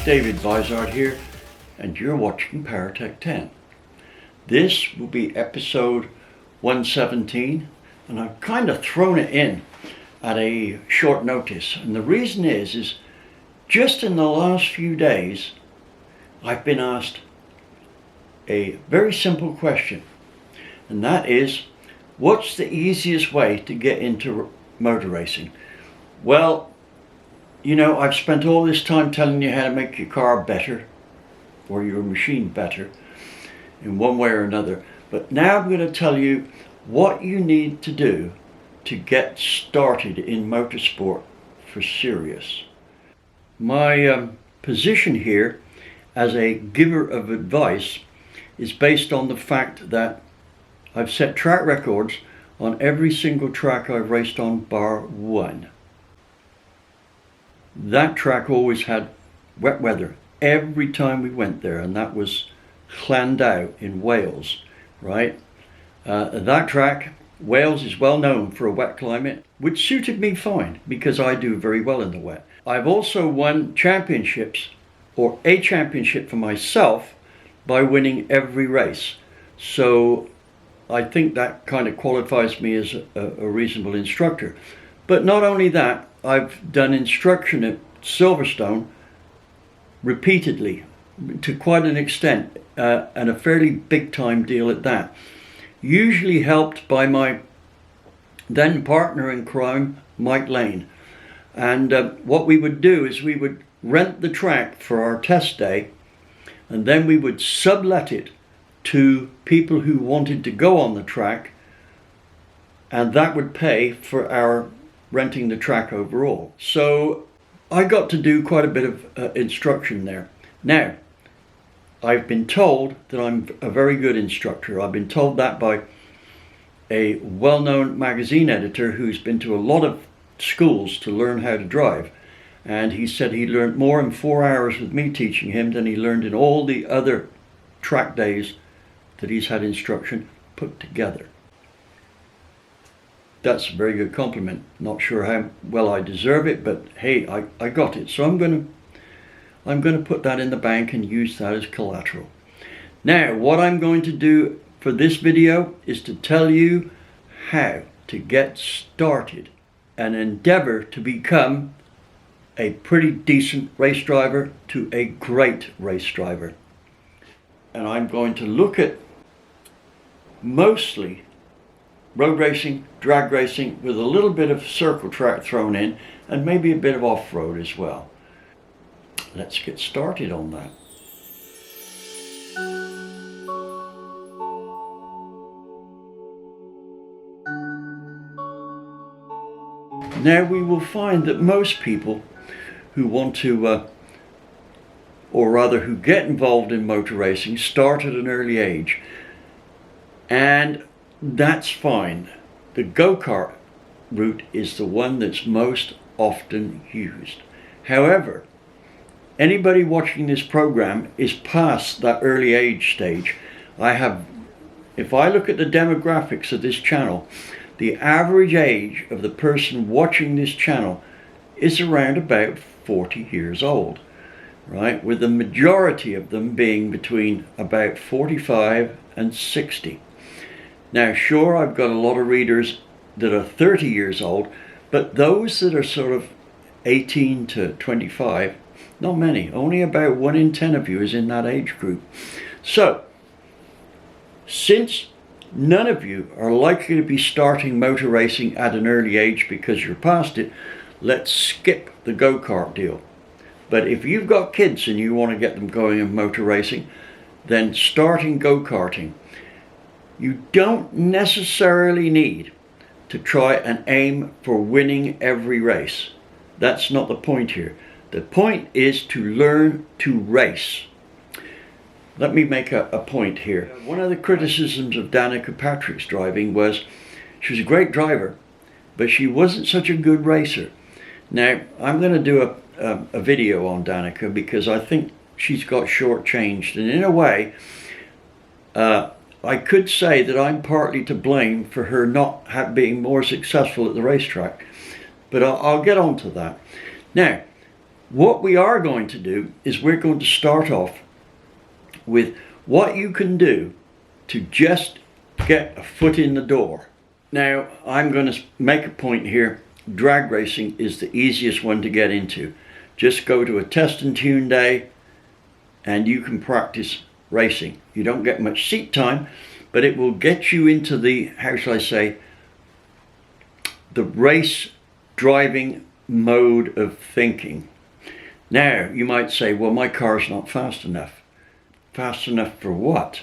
David Vizard here, and you're watching PowerTec 10. This will be episode 117, and I've kind of thrown it in at a short notice. And the reason is just in the last few days, I've been asked a very simple question, and that is, what's the easiest way to get into motor racing? Well, you know, I've spent all this time telling you how to make your car better or your machine better in one way or another. But now I'm going to tell you what you need to do to get started in motorsport for serious. My position here as a giver of advice is based on the fact that I've set track records on every single track I've raced on bar one. That track always had wet weather every time we went there, and that was Llandau in Wales, right? That track, Wales, is well known for a wet climate, which suited me fine because I do very well in the wet. I've also won championships, or a championship for myself, by winning every race. So I think that kind of qualifies me as a reasonable instructor. But not only that, I've done instruction at Silverstone repeatedly to quite an extent, and a fairly big time deal at that. Usually helped by my then partner in crime, Mike Lane. And what we would do is we would rent the track for our test day, and then we would sublet it to people who wanted to go on the track, and that would pay for our renting the track overall. So I got to do quite a bit of instruction there. Now, I've been told that I'm a very good instructor. I've been told that by a well-known magazine editor who's been to a lot of schools to learn how to drive. And he said he learned more in 4 hours with me teaching him than he learned in all the other track days that he's had instruction put together. That's a very good compliment. Not sure how well I deserve it, but hey, I got it. So I'm going to put that in the bank and use that as collateral. Now, what I'm going to do for this video is to tell you how to get started and endeavor to become a pretty decent race driver to a great race driver. And I'm going to look at mostly road racing, drag racing, with a little bit of circle track thrown in, and maybe a bit of off-road as well. Let's get started on that. Now we will find that most people who want to, or rather who get involved in motor racing, start at an early age. And that's fine. The go-kart route is the one that's most often used. However, anybody watching this program is past that early age stage. If I look at the demographics of this channel, the average age of the person watching this channel is around about 40 years old, right? With the majority of them being between about 45 and 60. Now, sure, I've got a lot of readers that are 30 years old, but those that are sort of 18 to 25, not many. Only about 1 in 10 of you is in that age group. So, since none of you are likely to be starting motor racing at an early age because you're past it, let's skip the go-kart deal. But if you've got kids and you want to get them going in motor racing, then starting go-karting. You don't necessarily need to try and aim for winning every race. That's not the point here. The point is to learn to race. Let me make a point here. One of the criticisms of Danica Patrick's driving was she was a great driver, but she wasn't such a good racer. Now, I'm going to do a video on Danica because I think she's got shortchanged, and in a way, I could say that I'm partly to blame for her not being more successful at the racetrack, but I'll get on to that. Now, what we are going to do is we're going to start off with what you can do to just get a foot in the door. Now, I'm going to make a point here. Drag racing is the easiest one to get into. Just go to a test and tune day and you can practice racing. You don't get much seat time, but it will get you into the, how shall I say, the race driving mode of thinking. Now, you might say, well, my car's not fast enough. Fast enough for what?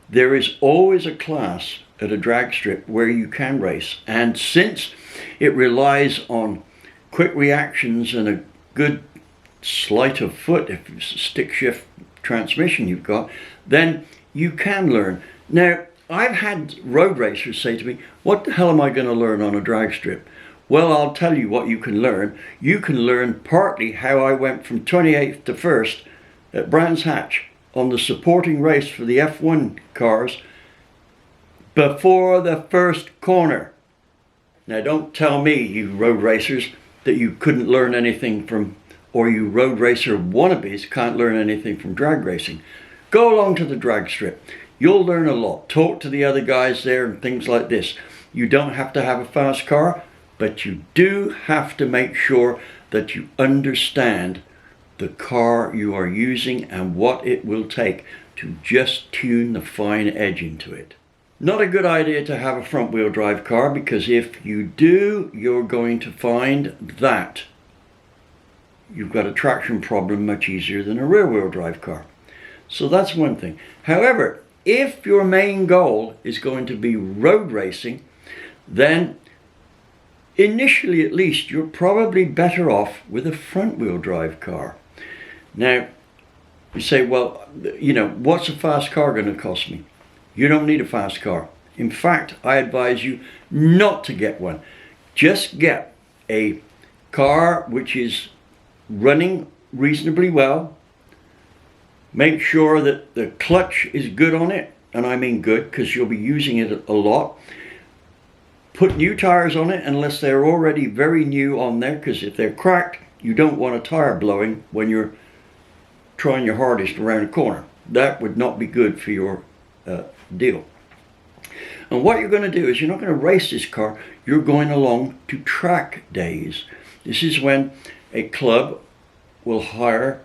There is always a class at a drag strip where you can race, and since it relies on quick reactions and a good sleight of foot, if it's a stick shift transmission you've got, then you can learn. Now, I've had road racers say to me, what the hell am I going to learn on a drag strip? Well, I'll tell you what you can learn. You can learn partly how I went from 28th to 1st at Brands Hatch on the supporting race for the F1 cars before the first corner. Now, don't tell me, you road racers, that you couldn't learn anything from, or you road racer wannabes can't learn anything from drag racing. Go along to the drag strip. You'll learn a lot. Talk to the other guys there and things like this. You don't have to have a fast car, but you do have to make sure that you understand the car you are using and what it will take to just tune the fine edge into it. Not a good idea to have a front wheel drive car, because if you do, you're going to find that you've got a traction problem much easier than a rear wheel drive car. So that's one thing. However, if your main goal is going to be road racing, then initially at least you're probably better off with a front wheel drive car. Now, you say, well, you know, what's a fast car going to cost me? You don't need a fast car. In fact, I advise you not to get one. Just get a car which is running reasonably well. Make sure that the clutch is good on it, and I mean good because you'll be using it a lot. Put new tires on it unless they're already very new on there, because if they're cracked, you don't want a tire blowing when you're trying your hardest around a corner. That would not be good for your deal. And what you're going to do is you're not going to race this car, you're going along to track days. This is when a club will hire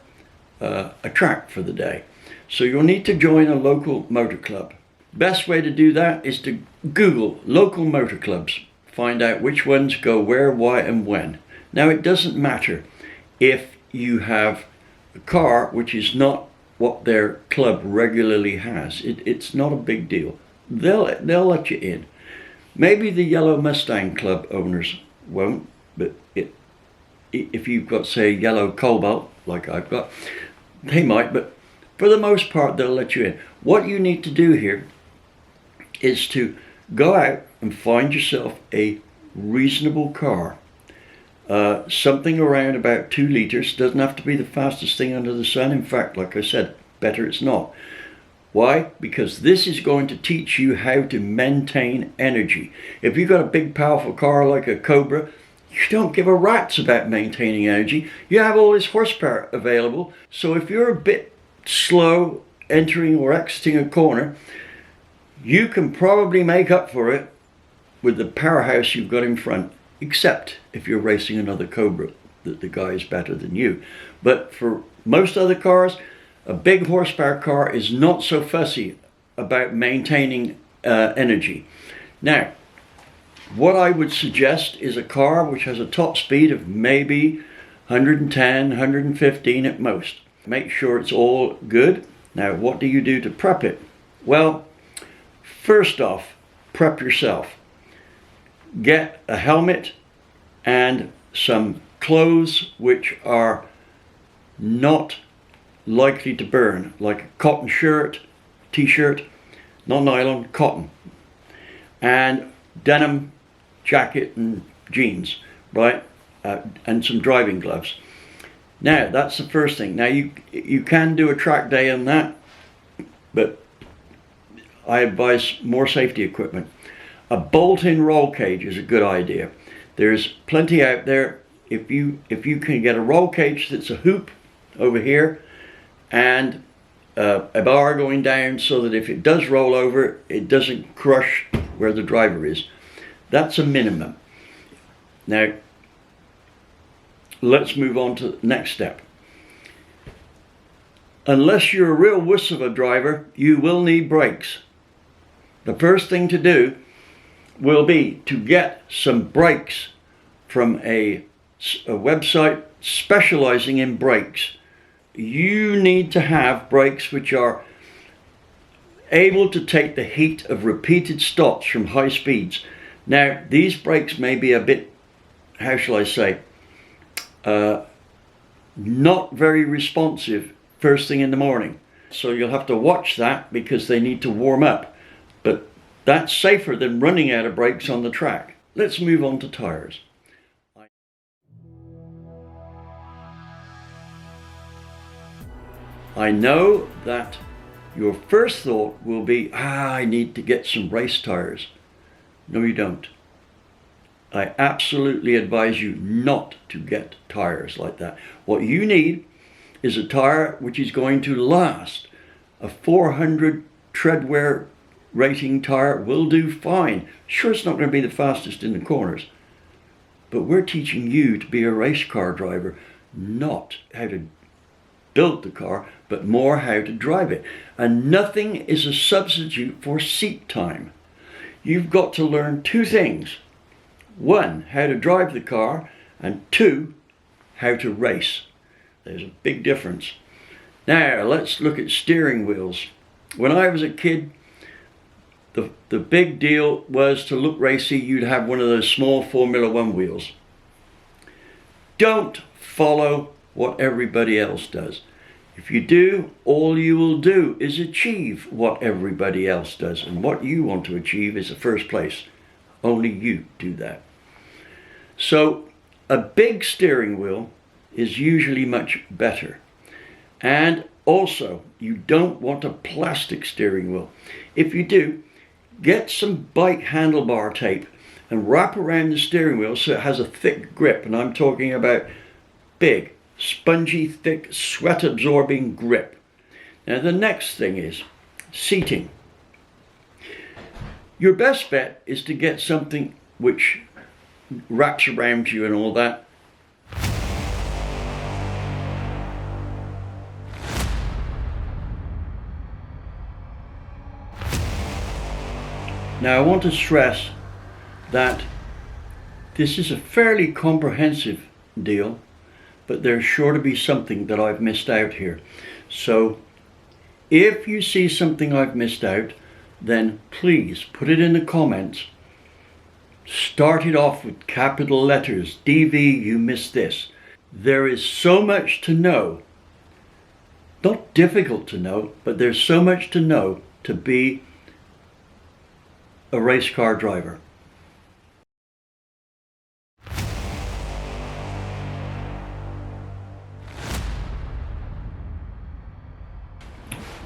a track for the day. So you'll need to join a local motor club. Best way to do that is to Google local motor clubs. Find out which ones go where, why and when. Now, it doesn't matter if you have a car which is not what their club regularly has. It's not a big deal. They'll let you in. Maybe the Yellow Mustang Club owners won't, but if you've got, say, yellow cobalt like I've got, they might, but for the most part they'll let you in. What you need to do here is to go out and find yourself a reasonable car. Something around about 2 liters. Doesn't have to be the fastest thing under the sun. In fact, like I said, better it's not. Why? Because this is going to teach you how to maintain energy. If you've got a big powerful car like a Cobra, you don't give a rat's about maintaining energy. You have all this horsepower available. So if you're a bit slow entering or exiting a corner, you can probably make up for it with the powerhouse you've got in front, except if you're racing another Cobra, that the guy is better than you. But for most other cars, a big horsepower car is not so fussy about maintaining energy. Now, what I would suggest is a car which has a top speed of maybe 110, 115 at most. Make sure it's all good. Now, what do you do to prep it? Well, first off, prep yourself. Get a helmet and some clothes which are not likely to burn, like a cotton shirt, t-shirt, not nylon, cotton, and denim jacket and jeans, right? And some driving gloves. Now, that's the first thing. Now, you can do a track day on that, but I advise more safety equipment. A bolt-in roll cage is a good idea. There's plenty out there. if you can get a roll cage that's a hoop over here and a bar going down so that if it does roll over, it doesn't crush where the driver is. That's a minimum. Now, let's move on to the next step. Unless you're a real wuss of a driver, you will need brakes. The first thing to do will be to get some brakes from a website specializing in brakes. You need to have brakes which are able to take the heat of repeated stops from high speeds. Now, these brakes may be a bit, how shall I say, not very responsive first thing in the morning. So you'll have to watch that because they need to warm up. But that's safer than running out of brakes on the track. Let's move on to tires. I know that your first thought will be, I need to get some race tires. No, you don't. I absolutely advise you not to get tires like that. What you need is a tire which is going to last. A 400 tread wear rating tire will do fine. Sure, it's not going to be the fastest in the corners, but we're teaching you to be a race car driver, not how to build the car, but more how to drive it. And nothing is a substitute for seat time. You've got to learn two things. One, how to drive the car, and two, how to race. There's a big difference. Now, let's look at steering wheels. When I was a kid, the big deal was to look racy, you'd have one of those small Formula One wheels. Don't follow what everybody else does. If you do, all you will do is achieve what everybody else does. And what you want to achieve is the first place. Only you do that. So a big steering wheel is usually much better. And also, you don't want a plastic steering wheel. If you do, get some bike handlebar tape and wrap around the steering wheel so it has a thick grip. And I'm talking about big, spongy, thick, sweat-absorbing grip. Now the next thing is seating. Your best bet is to get something which wraps around you and all that. Now I want to stress that this is a fairly comprehensive deal, but there's sure to be something that I've missed out here. So if you see something I've missed out, then please put it in the comments. Start it off with capital letters. DV, you missed this. There is so much to know. Not difficult to know, but there's so much to know to be a race car driver.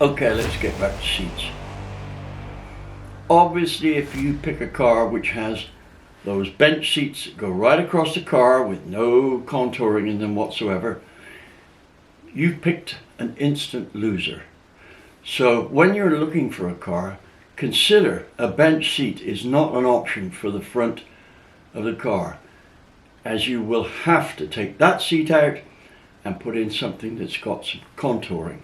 Okay, let's get back to seats. Obviously, if you pick a car which has those bench seats that go right across the car with no contouring in them whatsoever, you've picked an instant loser. So when you're looking for a car, consider a bench seat is not an option for the front of the car, as you will have to take that seat out and put in something that's got some contouring.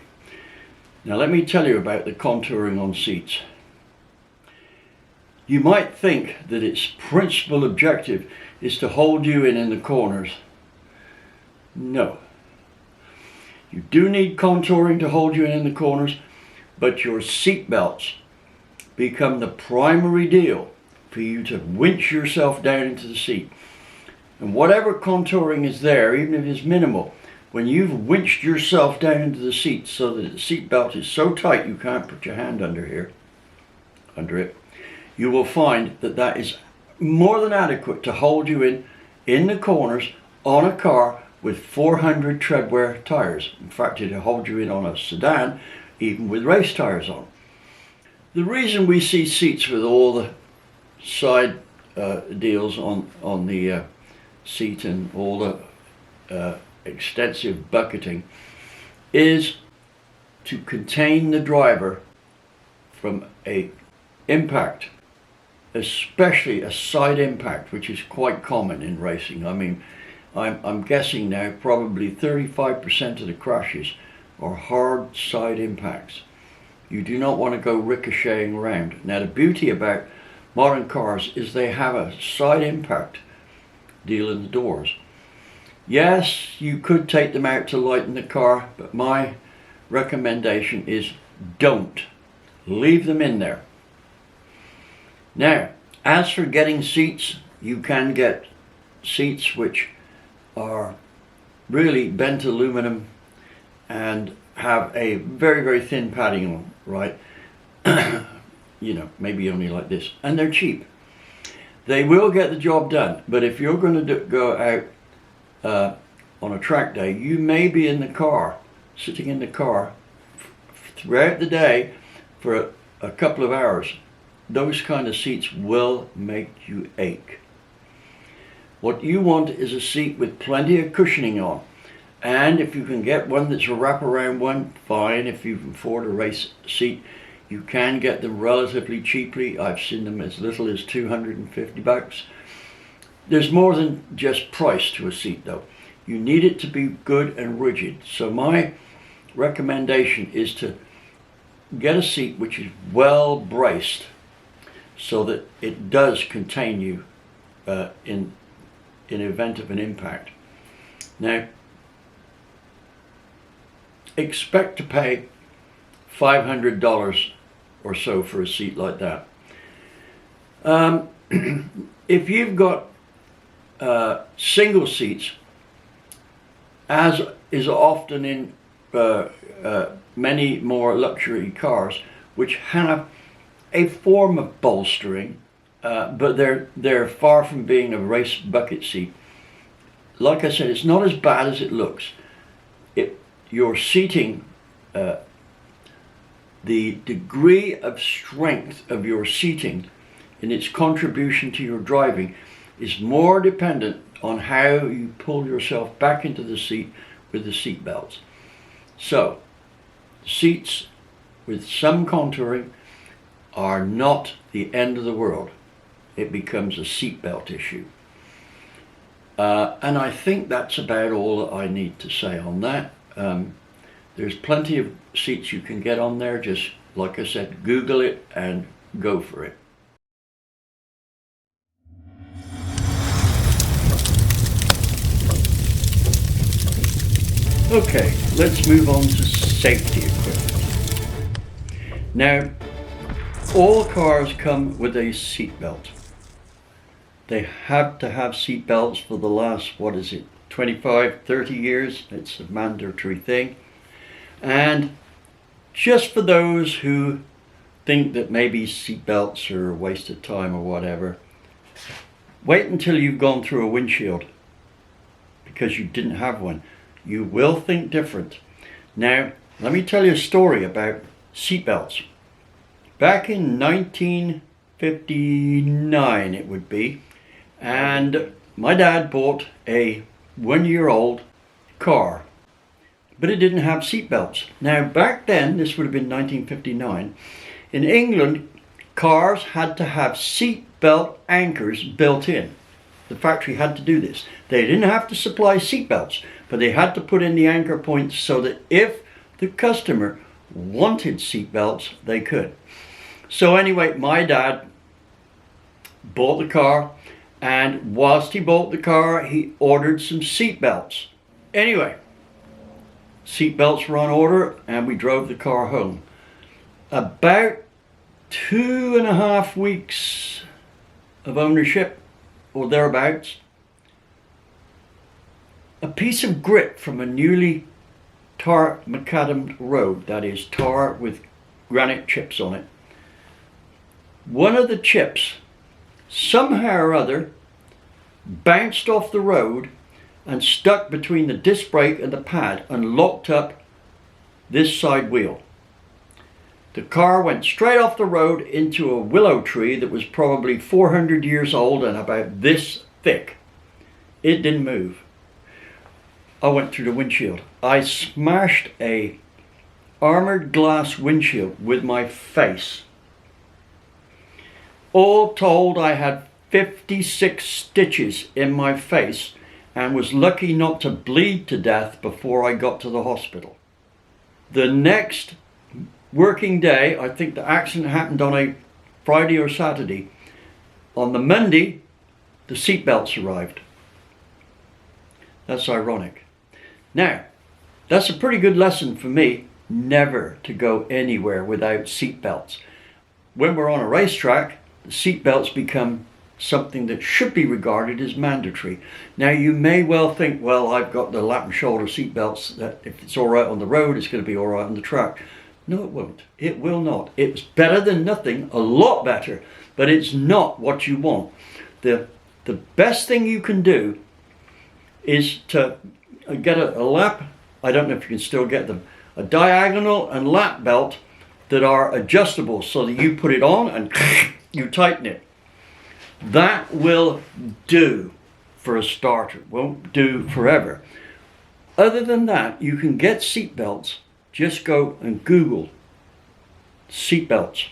Now let me tell you about the contouring on seats. You might think that its principal objective is to hold you in the corners. No. You do need contouring to hold you in the corners, but your seat belts become the primary deal for you to winch yourself down into the seat. And whatever contouring is there, even if it's minimal, when you've winched yourself down into the seat so that the seat belt is so tight you can't put your hand under it, you will find that that is more than adequate to hold you in the corners on a car with 400 tread wear tires. In fact, it'll hold you in on a sedan even with race tires on. The reason we see seats with all the side deals on the seat and all the extensive bucketing, is to contain the driver from a impact, especially a side impact, which is quite common in racing. I mean, I'm guessing now probably 35% of the crashes are hard side impacts. You do not want to go ricocheting around. Now, the beauty about modern cars is they have a side impact deal in the doors. Yes, you could take them out to lighten the car, but my recommendation is don't. Leave them in there. Now, as for getting seats, you can get seats which are really bent aluminum and have a very, very thin padding on, right? You know, maybe only like this. And they're cheap. They will get the job done, but if you're going to go out on a track day, you may be in the car, sitting in the car throughout the day for a couple of hours. Those kind of seats will make you ache. What you want is a seat with plenty of cushioning on. And if you can get one that's a wraparound one, fine. If you can afford a race seat, you can get them relatively cheaply. I've seen them as little as $250. There's more than just price to a seat though. You need it to be good and rigid. So my recommendation is to get a seat which is well braced so that it does contain you in event of an impact. Now, expect to pay $500 or so for a seat like that. If you've got single seats, as is often in many more luxury cars, which have a form of bolstering, but they're far from being a race bucket seat. Like I said, it's not as bad as it looks. Your seating, the degree of strength of your seating in its contribution to your driving is more dependent on how you pull yourself back into the seat with the seat belts. So, seats with some contouring are not the end of the world. It becomes a seatbelt issue. And I think that's about all that I need to say on that. There's plenty of seats you can get on there. Just like I said, Google it and go for it. Okay, let's move on to safety equipment. Now, all cars come with a seat belt. They have to have seat belts for the last, 25, 30 years. It's a mandatory thing. And just for those who think that maybe seat belts are a waste of time or whatever, wait until you've gone through a windshield because you didn't have one. You will think different. Now, let me tell you a story about seat belts. Back in 1959 it would be, and my dad bought a 1-year-old car, but it didn't have seat belts. Now back then, this would have been 1959, in England cars had to have seat belt anchors built in. The factory had to do this. They didn't have to supply seat belts, but they had to put in the anchor points so that if the customer wanted seat belts, they could. So anyway, my dad bought the car, and whilst he bought the car, he ordered some seat belts. Anyway, seat belts were on order, and we drove the car home. About 2.5 weeks of ownership, or thereabouts, a piece of grit from a newly tar macadam road, that is tar with granite chips on it. One of the chips, somehow or other, bounced off the road and stuck between the disc brake and the pad and locked up this side wheel. The car went straight off the road into a willow tree that was probably 400 years old and about this thick. It didn't move. I went through the windshield. I smashed a armored glass windshield with my face. All told, I had 56 stitches in my face and was lucky not to bleed to death before I got to the hospital. The next working day, I think the accident happened on a Friday or Saturday. On the Monday, the seatbelts arrived. That's ironic. Now, that's a pretty good lesson for me, never to go anywhere without seatbelts. When we're on a racetrack, the seatbelts become something that should be regarded as mandatory. Now, you may well think, well, I've got the lap and shoulder seatbelts, that if it's all right on the road, it's going to be all right on the track. No, it won't. It will not. It's better than nothing, a lot better, but it's not what you want. The best thing you can do is to get a lap, I don't know if you can still get them, a diagonal and lap belt that are adjustable so that you put it on and you tighten it. That will do for a starter. Won't do forever. Other than that, you can get seat belts. Just go and Google seat belts,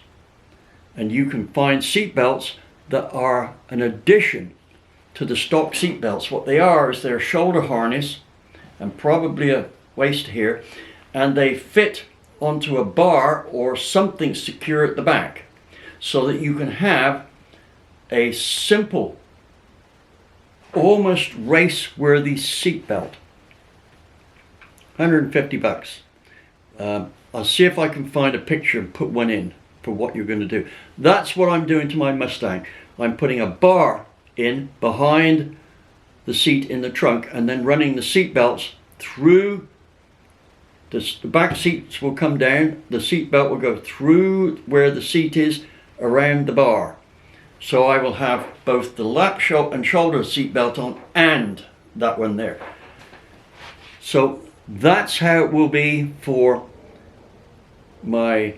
and you can find seat belts that are an addition to the stock seat belts. What they are is they're a shoulder harness and probably a waist here, and they fit onto a bar or something secure at the back so that you can have a simple, almost race-worthy seat belt. $150. I'll see if I can find a picture and put one in for what you're going to do. That's what I'm doing to my Mustang. I'm putting a bar in behind the seat in the trunk and then running the seat belts through. The back seats will come down, the seat belt will go through where the seat is around the bar. So I will have both the lap and shoulder seat belt on and that one there. So that's how it will be for my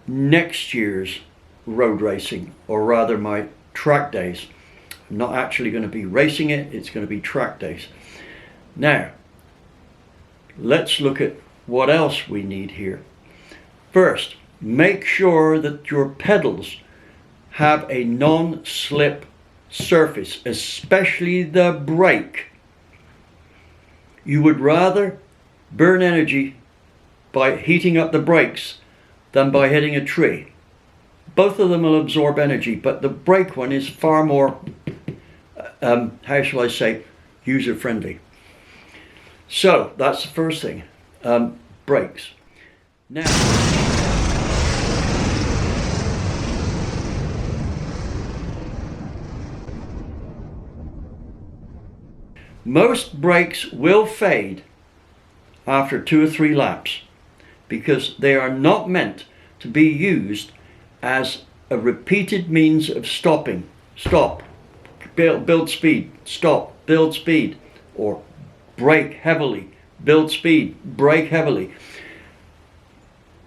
next year's road racing, or rather my track days. I'm not actually going to be racing it, it's going to be track days. Now, let's look at what else we need here. First, make sure that your pedals have a non-slip surface, especially the brake. You would rather burn energy by heating up the brakes than by hitting a tree. Both of them will absorb energy, but the brake one is far more, how shall I say, user-friendly. So that's the first thing, brakes. Now, most brakes will fade after 2 or 3 laps because they are not meant to be used as a repeated means of stopping. Stop, build speed, stop, build speed, or brake heavily, build speed, brake heavily.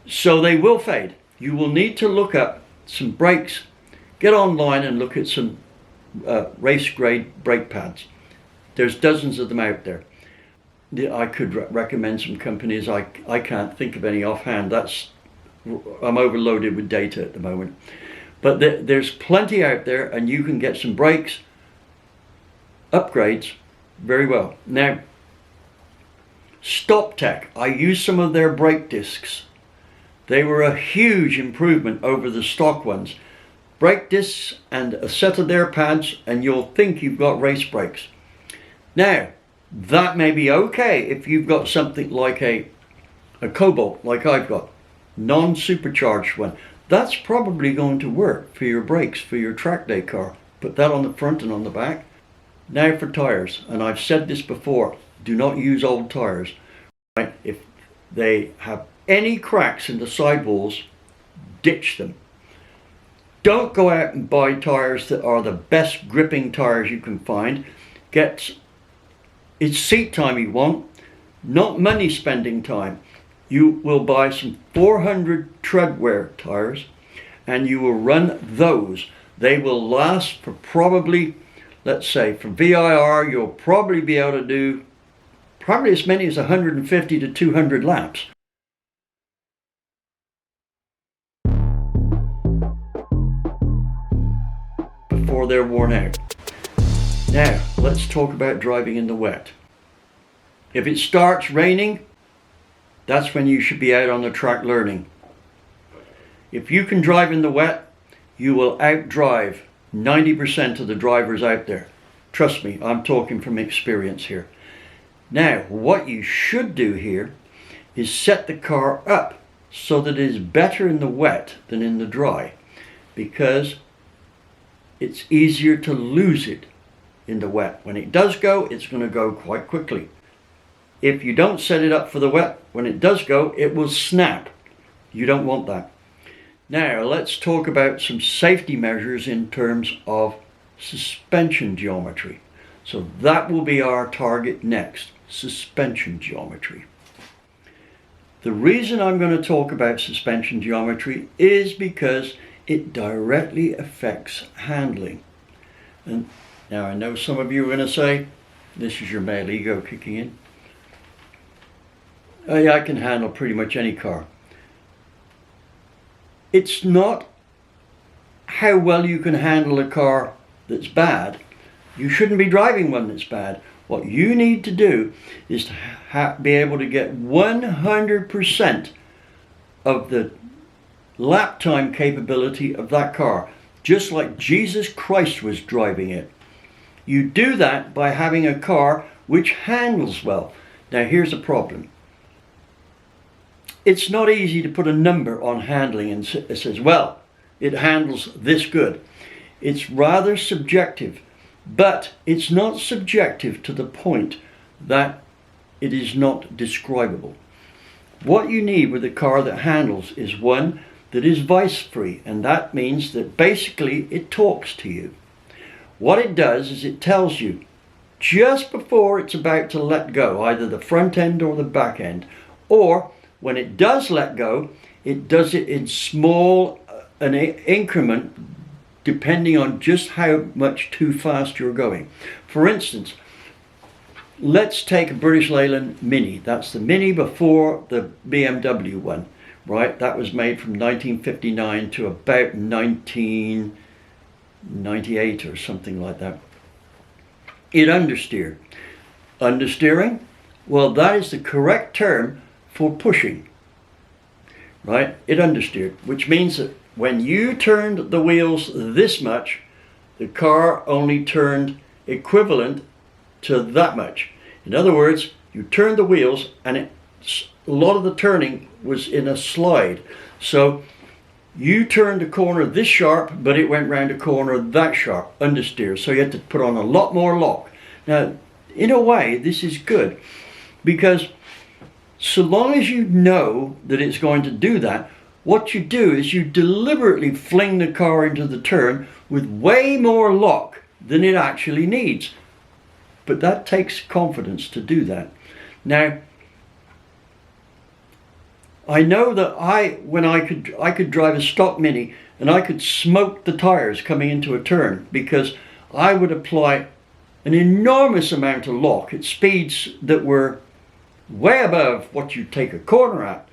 So they will fade. You will need to look up some brakes. Get online and look at some race grade brake pads. There's dozens of them out there. I could recommend some companies. I can't think of any offhand. I'm overloaded with data at the moment. But there's plenty out there, and you can get some brakes upgrades very well. Now, StopTech, I used some of their brake discs. They were a huge improvement over the stock ones. Brake discs and a set of their pads, and you'll think you've got race brakes. Now, that may be okay if you've got something like a Cobalt, like I've got, non-supercharged one. That's probably going to work for your brakes, for your track day car. Put that on the front and on the back. Now for tires, and I've said this before, do not use old tires. Right? If they have any cracks in the sidewalls, ditch them. Don't go out and buy tires that are the best gripping tires you can find. It's seat time you want, not money spending time. You will buy some 400 treadwear tires and you will run those. They will last for probably, let's say for VIR, you'll probably be able to do probably as many as 150 to 200 laps. Before they're worn out. Now, let's talk about driving in the wet. If it starts raining, that's when you should be out on the track learning. If you can drive in the wet, you will outdrive 90% of the drivers out there. Trust me, I'm talking from experience here. Now, what you should do here is set the car up so that it is better in the wet than in the dry, because it's easier to lose it in the wet. When it does go, it's going to go quite quickly. If you don't set it up for the wet, when it does go, it will snap. You don't want that. Now, let's talk about some safety measures in terms of suspension geometry. So that will be our target next, suspension geometry. The reason I'm going to talk about suspension geometry is because it directly affects handling. And now I know some of you are going to say, this is your male ego kicking in. Oh yeah, I can handle pretty much any car. It's not how well you can handle a car that's bad. You shouldn't be driving one that's bad. What you need to do is to be able to get 100% of the lap time capability of that car, just like Jesus Christ was driving it. You do that by having a car which handles well. Now here's the problem. It's not easy to put a number on handling and it says, well, it handles this good. It's rather subjective, but it's not subjective to the point that it is not describable. What you need with a car that handles is one that is vice-free, and that means that basically it talks to you. What it does is it tells you just before it's about to let go, either the front end or the back end, or when it does let go, it does it in small an increment depending on just how much too fast you're going. For instance, let's take a British Leyland Mini. That's the Mini before the BMW one, right? That was made from 1959 to about 1998 or something like that. It understeered. Understeering? Well, that is the correct term for pushing, right? It understeered, which means that when you turned the wheels this much, the car only turned equivalent to that much. In other words, you turned the wheels and a lot of the turning was in a slide. So you turned the corner this sharp, but it went round the corner that sharp, understeer. So you had to put on a lot more lock. Now, in a way, this is good, because so long as you know that it's going to do that, what you do is you deliberately fling the car into the turn with way more lock than it actually needs. But that takes confidence to do that. Now, I know that I could drive a stock Mini and I could smoke the tires coming into a turn, because I would apply an enormous amount of lock at speeds that were way above what you take a corner at.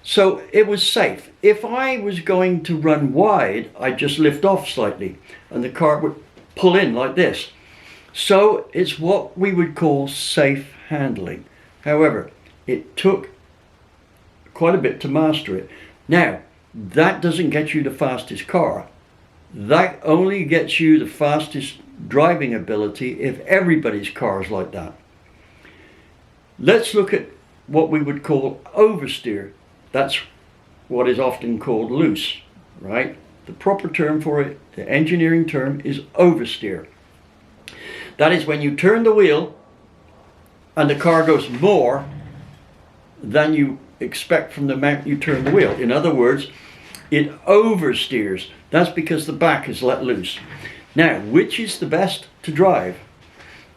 So it was safe. If I was going to run wide, I'd just lift off slightly and the car would pull in like this. So it's what we would call safe handling. However, it took quite a bit to master it. Now, that doesn't get you the fastest car. That only gets you the fastest driving ability if everybody's car is like that. Let's look at what we would call oversteer. That's what is often called loose, right? The proper term for it, the engineering term, is oversteer. That is when you turn the wheel and the car goes more than you expect from the amount you turn the wheel. In other words, it oversteers. That's because the back is let loose. Now, which is the best to drive?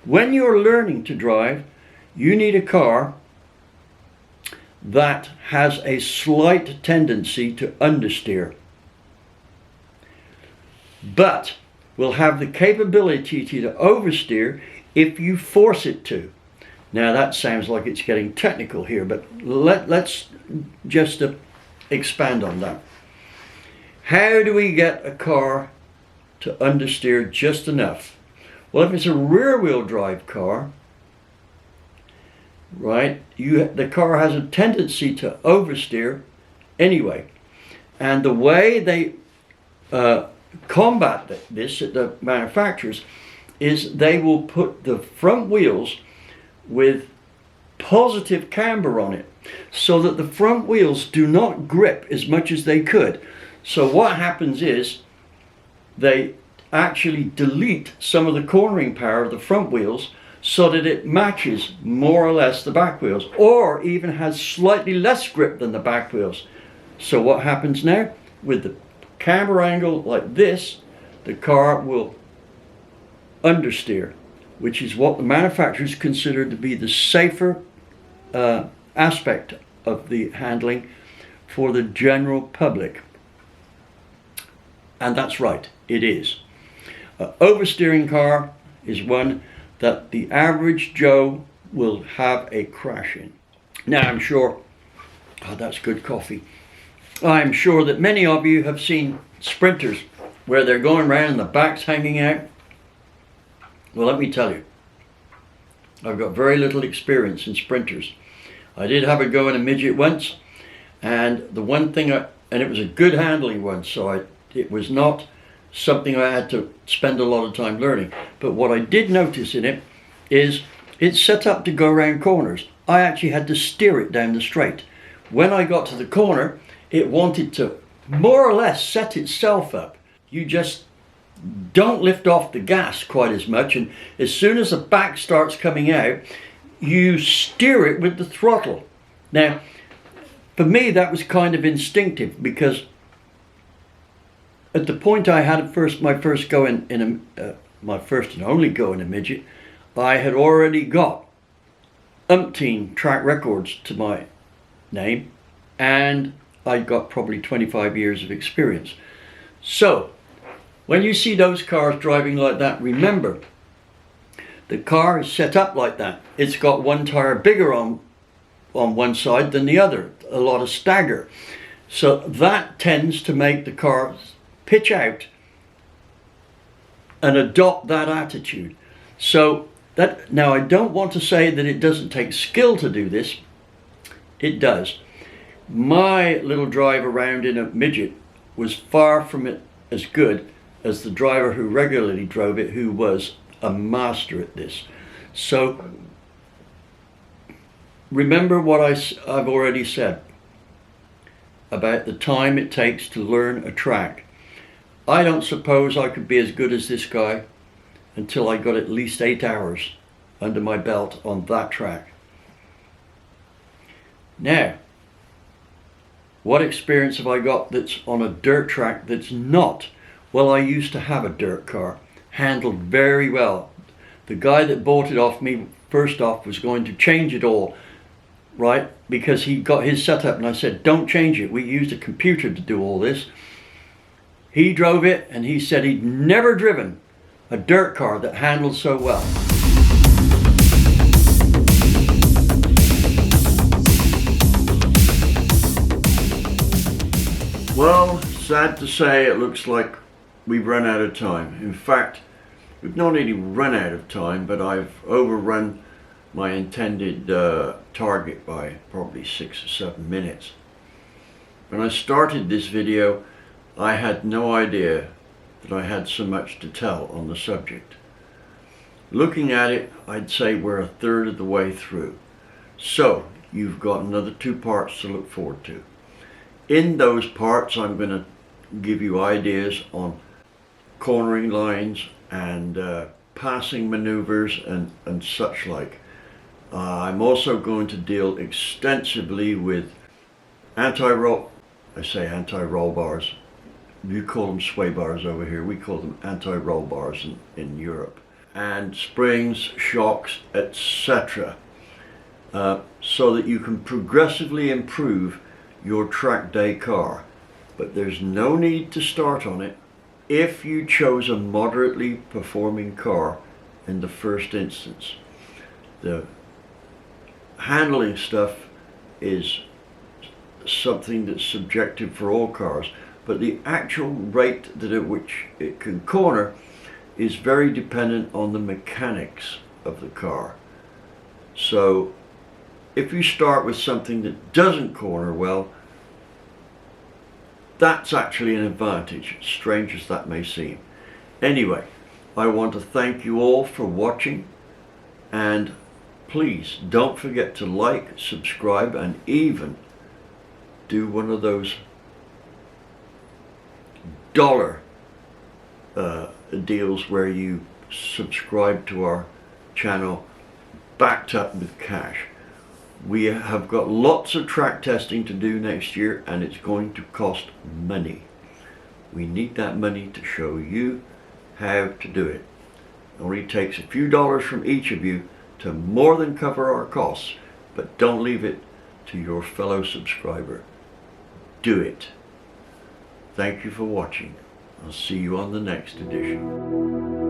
When you're learning to drive, you need a car that has a slight tendency to understeer, but will have the capability to oversteer if you force it to. Now that sounds like it's getting technical here, but let's just expand on that. How do we get a car to understeer just enough? Well, if it's a rear-wheel drive car, right, the car has a tendency to oversteer anyway. And the way they combat this at the manufacturers is they will put the front wheels with positive camber on it, so that the front wheels do not grip as much as they could. So what happens is they actually delete some of the cornering power of the front wheels so that it matches more or less the back wheels, or even has slightly less grip than the back wheels. So what happens now, with the camber angle like this, the car will understeer, which is what the manufacturers consider to be the safer aspect of the handling for the general public. And that's right, it is. Oversteering car is one that the average Joe will have a crash in. Now I'm sure, oh, that's good coffee. I'm sure that many of you have seen sprinters where they're going around and the back's hanging out. Well, let me tell you, I've got very little experience in sprinters. I did have a go in a midget once, and the one thing, and it was a good handling one, so it was not something I had to spend a lot of time learning. But what I did notice in it is it's set up to go around corners. I actually had to steer it down the straight. When I got to the corner, it wanted to more or less set itself up. You just don't lift off the gas quite as much, and as soon as the back starts coming out, you steer it with the throttle. Now, for me, that was kind of instinctive, because at the point I had my first go in my first and only go in a midget, I had already got umpteen track records to my name, and I got probably 25 years of experience. So when you see those cars driving like that, remember, the car is set up like that. It's got one tire bigger on one side than the other, a lot of stagger. So that tends to make the car pitch out and adopt that attitude. So that, now I don't want to say that it doesn't take skill to do this. It does. My little drive around in a midget was far from it as good as the driver who regularly drove it, who was a master at this. So remember what I've already said about the time it takes to learn a track. I don't suppose I could be as good as this guy until I got at least 8 hours under my belt on that track. Now, what experience have I got that's on a dirt track that's not? Well, I used to have a dirt car, handled very well. The guy that bought it off me, first off, was going to change it all, right? Because he got his setup, and I said, don't change it. We used a computer to do all this. He drove it, and he said he'd never driven a dirt car that handled so well. Well, sad to say, it looks like we've run out of time. In fact, we've not only run out of time, but I've overrun my intended target by probably 6 or 7 minutes. When I started this video, I had no idea that I had so much to tell on the subject. Looking at it, I'd say we're a third of the way through. So, you've got another 2 parts to look forward to. In those parts, I'm going to give you ideas on cornering lines and passing maneuvers and such like. I'm also going to deal extensively with anti-roll bars. You call them sway bars over here. We call them anti-roll bars in Europe. And springs, shocks, etc. So that you can progressively improve your track day car. But there's no need to start on it if you chose a moderately performing car in the first instance. The handling stuff is something that's subjective for all cars, but the actual rate at which it can corner is very dependent on the mechanics of the car. So if you start with something that doesn't corner well, that's actually an advantage, strange as that may seem. Anyway, I want to thank you all for watching, and please don't forget to like, subscribe, and even do one of those dollar deals where you subscribe to our channel backed up with cash. We have got lots of track testing to do next year, and it's going to cost money. We need that money to show you how to do it. It only takes a few dollars from each of you to more than cover our costs, but don't leave it to your fellow subscriber. Do it. Thank you for watching. I'll see you on the next edition.